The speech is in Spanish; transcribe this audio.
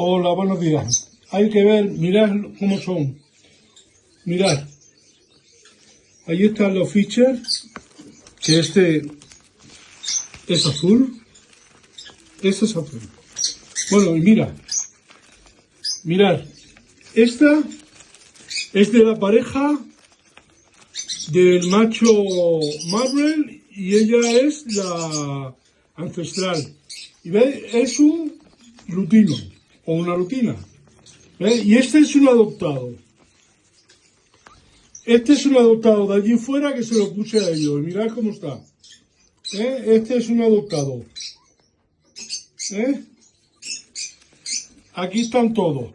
Hola, buenos días. Hay que ver, mirad cómo son. Mirad. Ahí están los features, que este es azul. Este es azul. Bueno, y mirad. Esta es de la pareja del macho Marvel y ella es la ancestral. Y veis, es un lutino o una lutina. ¿Veis? Y este es un adoptado. Este es un adoptado de allí fuera que se lo puse a ellos. Y mirad cómo está. Este es un adoptado. Aquí están todos.